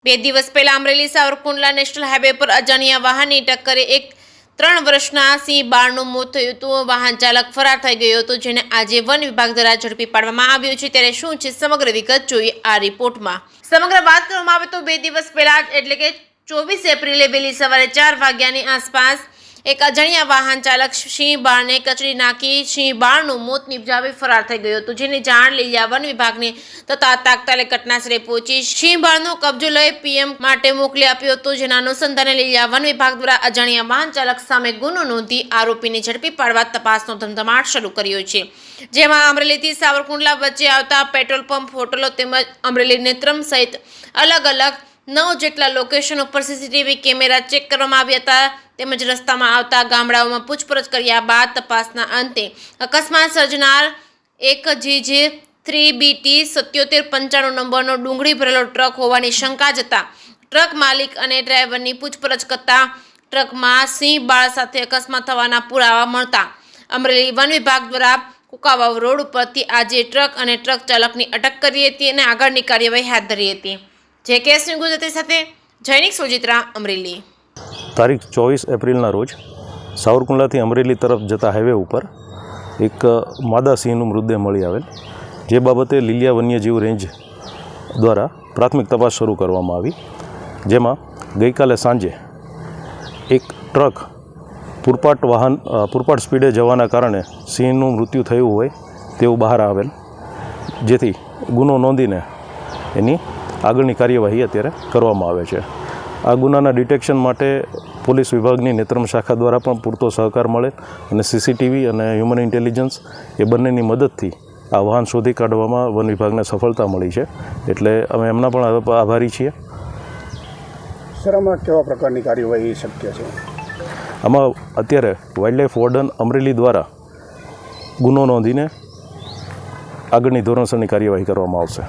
બે દિવસ પહેલા અમરેલી સાવરકુંડલા નેશનલ હાઈવે પર અજાણ્યા વાહનની ટક્કરે એક 3 વર્ષના સિંહ બાળનું મોત થયું હતું। વાહન ચાલક ફરાર થઈ ગયો હતો, જેને આજે વન વિભાગ દ્વારા ઝડપી પાડવામાં આવ્યો છે। ત્યારે શું છે સમગ્ર વિગત જોઈએ આ રિપોર્ટમાં। સમગ્ર વાત કરવામાં આવે તો 2 દિવસ પહેલા એટલે કે 24 એપ્રિલે વહેલી સવારે 4 વાગ્યાની આસપાસ એક અજાણ્યા વાહન ચાલક સિંહ બાળને કચડી નાખી સિંહ બાળનું મોત નિપજાવી ફરાર થઈ ગયો હતો, જેની જાણ લીલિયા વન વિભાગને તથા તાત્કાલિક ઘટનાસ્થળે પહોંચી સિંહ બાળનો કબજો લઈ પીએમ માટે મોકલી આપ્યો હતો। જેના અનુસંધાને લીલિયા વન વિભાગ દ્વારા અજાણ્યા વાહન ચાલક સામે ગુનો નોંધી આરોપીને ઝડપી પાડવા તપાસનો ધમધમાટ શરૂ કર્યો છે। જેમાં અમરેલીથી સાવરકુંડલા વચ્ચે આવતા પેટ્રોલ પંપ, હોટલો તેમજ અમરેલી નેત્રમ સહિત અલગ અલગ 9 જેટલા લોકેશન ઉપર સીસીટીવી કેમેરા ચેક કરવામાં આવ્યા હતા। તેમજ રસ્તામાં આવતા ગામડાઓમાં પૂછપરછ કર્યા બાદ તપાસના અંતે અકસ્માત સર્જનાર એક GJ 3BT 7795 નંબરનો ડુંગળી ભરેલો ટ્રક હોવાની શંકા જતા ટ્રક માલિક અને ડ્રાઈવરની પૂછપરછ કરતા ટ્રકમાં સિંહ બાળ સાથે અકસ્માત થવાના પુરાવા મળતા અમરેલી વન વિભાગ દ્વારા કુકાવાવ રોડ ઉપરથી આજે ટ્રક અને ટ્રક ચાલકની અટક કરી હતી અને આગળની કાર્યવાહી હાથ ધરી હતી। જે કેસની ગુજરાતી સાથે જૈનિક સોજિત્રા, અમરેલી। તારીખ 24 એપ્રિલના રોજ સાવરકુંડલાથી અમરેલી તરફ જતા હાઈવે ઉપર એક માદા સિંહનું મૃતદેહ મળી આવેલ, જે બાબતે લીલિયા વન્યજીવ રેન્જ દ્વારા પ્રાથમિક તપાસ શરૂ કરવામાં આવી। જેમાં ગઈકાલે સાંજે એક ટ્રક પૂરપાટ સ્પીડે જવાના કારણે સિંહનું મૃત્યુ થયું હોય તેવું બહાર આવેલ, જેથી ગુનો નોંધીને એની આગળની કાર્યવાહી અત્યારે કરવામાં આવે છે। આ ગુનાના ડિટેક્શન માટે પોલીસ વિભાગની નેત્રમ શાખા દ્વારા પણ પૂરતો સહકાર મળે અને સીસીટીવી અને હ્યુમન ઇન્ટેલિજન્સ એ બંનેની મદદથી આ વાહન શોધી કાઢવામાં વન વિભાગને સફળતા મળી છે, એટલે અમે એમના પણ આભારી છીએ। સર, આમાં કેવા પ્રકારની કાર્યવાહી શક્ય છે? આમાં અત્યારે વાઇલ્ડલાઇફ વોર્ડન અમરેલી દ્વારા ગુનો નોંધીને આગળની ધોરણસરની કાર્યવાહી કરવામાં આવશે।